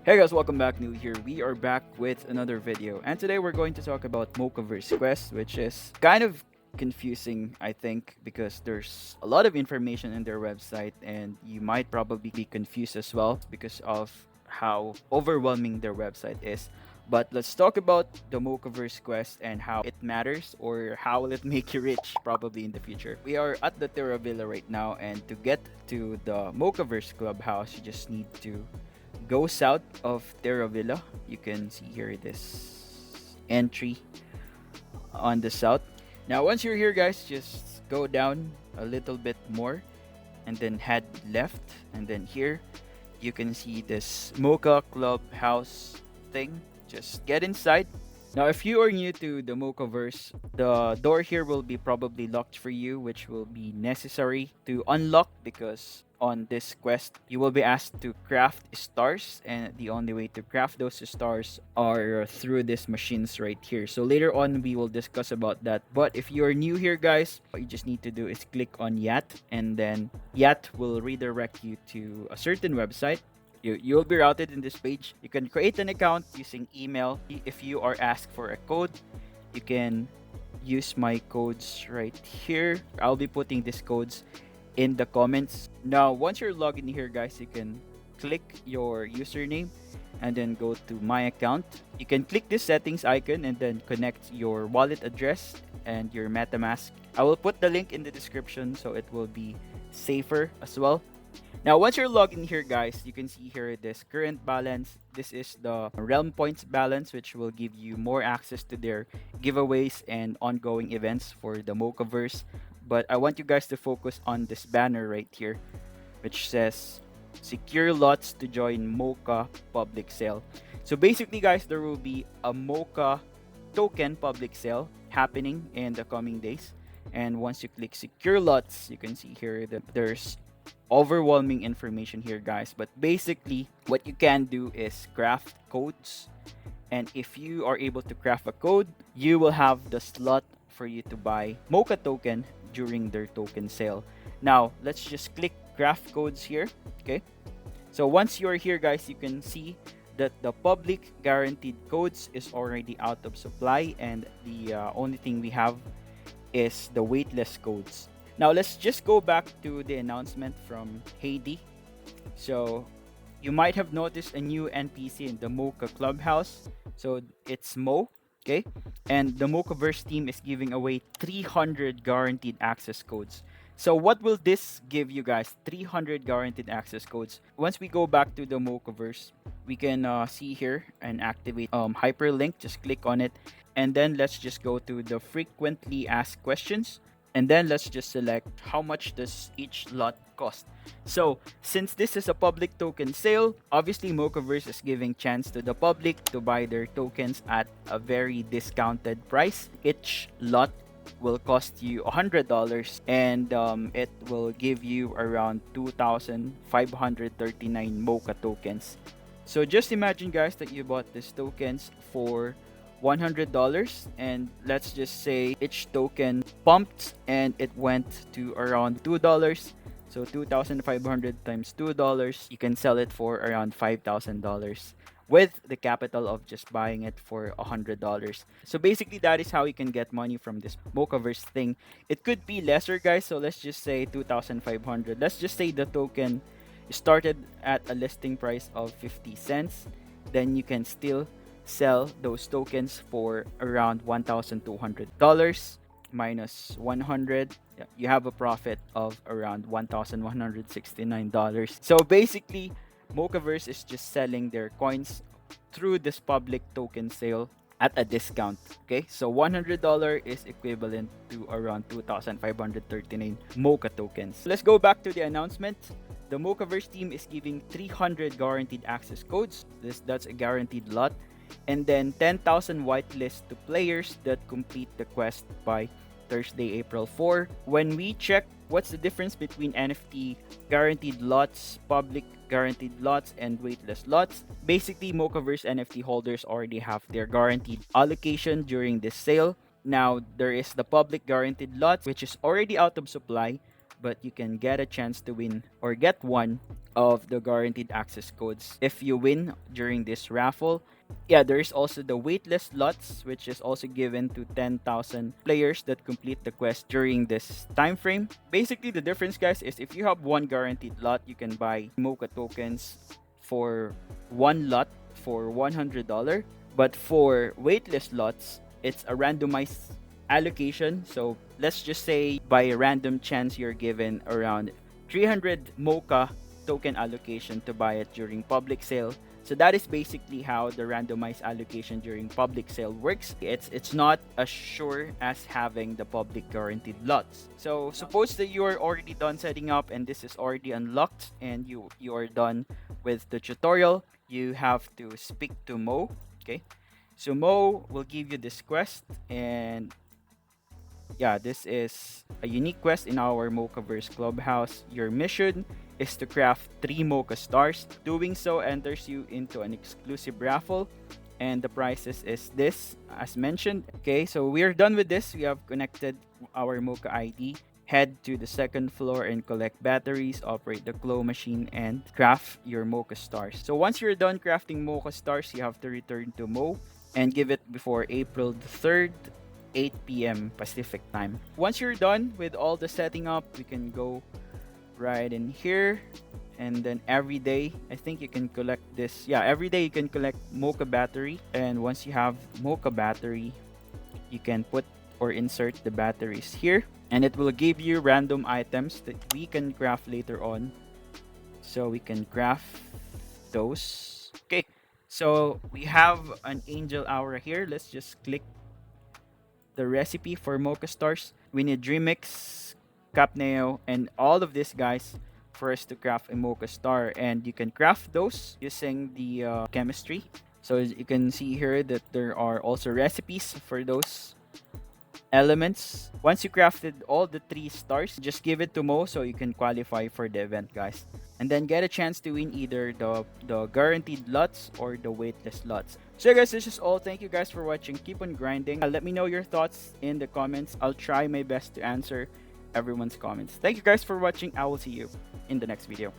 Hey guys, welcome back. New here. We are back with another video, and today we're going to talk about Mocaverse Quest, which is kind of confusing, I think, because there's a lot of information in their website, and you might probably be confused as well because of how overwhelming their website is. But let's talk about the Mocaverse Quest and how it matters, or how will it make you rich probably in the future. We are at the Terra Villa right now, and to get to the Mocaverse Clubhouse, you just need to go south of Terra Villa. You can see here this entry on the south. Now, once you're here, guys, just go down a little bit more and then head left. And then here, you can see this Mocha Clubhouse thing. Just get inside. Now, if you are new to the Mocaverse, the door here will be probably locked for you, which will be necessary to unlock because on this quest, you will be asked to craft stars, and the only way to craft those stars are through these machines right here. So later on, we will discuss about that. But if you are new here, guys, what you just need to do is click on Yat, and then Yat will redirect you to a certain website. You'll be routed in this page. You can create an account using email. If you are asked for a code, you can use my codes right here. I'll be putting these codes in the comments. Now, once you're logged in here, guys, you can click your username and then go to my account. You can click this settings icon and then connect your wallet address and your MetaMask. I will put the link in the description so it will be safer as well. Now, once you're logged in here, guys, you can see here this current balance. This is the Realm Points balance, which will give you more access to their giveaways and ongoing events for the Mocaverse. But I want you guys to focus on this banner right here, which says secure lots to join Mocha public sale. So basically, guys, there will be a Mocha token public sale happening in the coming days. And once you click secure lots, you can see here that there's overwhelming information here, guys. But basically, what you can do is craft codes, and if you are able to craft a code, you will have the slot for you to buy Mocha token during their token sale. Now, let's just click craft codes here. Okay, so once you're here, guys, you can see that the public guaranteed codes is already out of supply, and the only thing we have is the waitlist codes. Now let's just go back to the announcement from Heidi. So you might have noticed a new NPC in the Mocha Clubhouse. So it's Mo, okay? And the Mocaverse team is giving away 300 guaranteed access codes. So what will this give you guys? 300 guaranteed access codes. Once we go back to the Mocaverse, we can see here and activate hyperlink. Just click on it. And then let's just go to the frequently asked questions. And then let's just select how much does each lot cost. So since this is a public token sale, obviously Mocaverse is giving chance to the public to buy their tokens at a very discounted price. Each lot will cost you $100, and it will give you around 2,539 Mocha tokens. So just imagine, guys, that you bought these tokens for $100, and let's just say each token pumped and it went to around $2. So 2,500 times $2, you can sell it for around $5,000 with the capital of just buying it for $100. So basically, that is how you can get money from this Mocaverse thing. It could be lesser, guys, so let's just say 2,500. Let's just say the token started at a listing price of 50 cents. Then you can still sell those tokens for around $1,200 minus 100. You have a profit of around $1,169. So basically, Mocaverse is just selling their coins through this public token sale at a discount. Okay, so $100 is equivalent to around 2,539 Mocha tokens. Let's go back to the announcement. The Mocaverse team is giving 300 guaranteed access codes. That's a guaranteed lot. And then 10,000 whitelist to players that complete the quest by Thursday, April 4. When we check what's the difference between NFT guaranteed lots, public guaranteed lots, and waitlist lots, basically Mocaverse NFT holders already have their guaranteed allocation during this sale. Now, there is the public guaranteed lots, which is already out of supply, but you can get a chance to win or get one of the guaranteed access codes if you win during this raffle. Yeah, there is also the waitlist lots, which is also given to 10,000 players that complete the quest during this time frame. Basically, the difference, guys, is if you have one guaranteed lot, you can buy Mocha tokens for one lot for $100. But for waitlist lots, it's a randomized allocation. So let's just say by a random chance, you're given around 300 Mocha token allocation to buy it during public sale. So that is basically how the randomized allocation during public sale works. It's not as sure as having the public guaranteed lots. So suppose that you are already done setting up and this is already unlocked and you are done with the tutorial, you have to speak to Mo. Okay, so Mo will give you this quest, and yeah, this is a unique quest in our Mocaverse Clubhouse. Your mission is to craft 3 Mocha stars. Doing so enters you into an exclusive raffle, and the prizes is this, as mentioned. Okay, so we are done with this. We have connected our Mocha ID. Head to the second floor and collect batteries, operate the glow machine, and craft your Mocha stars. So once you're done crafting Mocha stars, you have to return to Mo and give it before April the 3rd, 8 p.m. Pacific time. Once you're done with all the setting up, we can go right in here. And then every day, I think you can collect this. Yeah, every day you can collect Mocha battery. And once you have Mocha battery, you can put or insert the batteries here. And it will give you random items that we can craft later on. So we can craft those. Okay, so we have an angel aura here. Let's just click the recipe for Mocha stars. We need Dreamix, Capneo, and all of these guys for us to craft a Mocha star. And you can craft those using the chemistry. So as you can see here that there are also recipes for those elements. Once you crafted all the 3 stars, just give it to Mo so you can qualify for the event, guys. And then get a chance to win either the guaranteed lots or the waitlist lots. So guys, this is all. Thank you guys for watching. Keep on grinding. Let me know your thoughts in the comments. I'll try my best to answer everyone's comments. Thank you guys for watching. I will see you in the next video.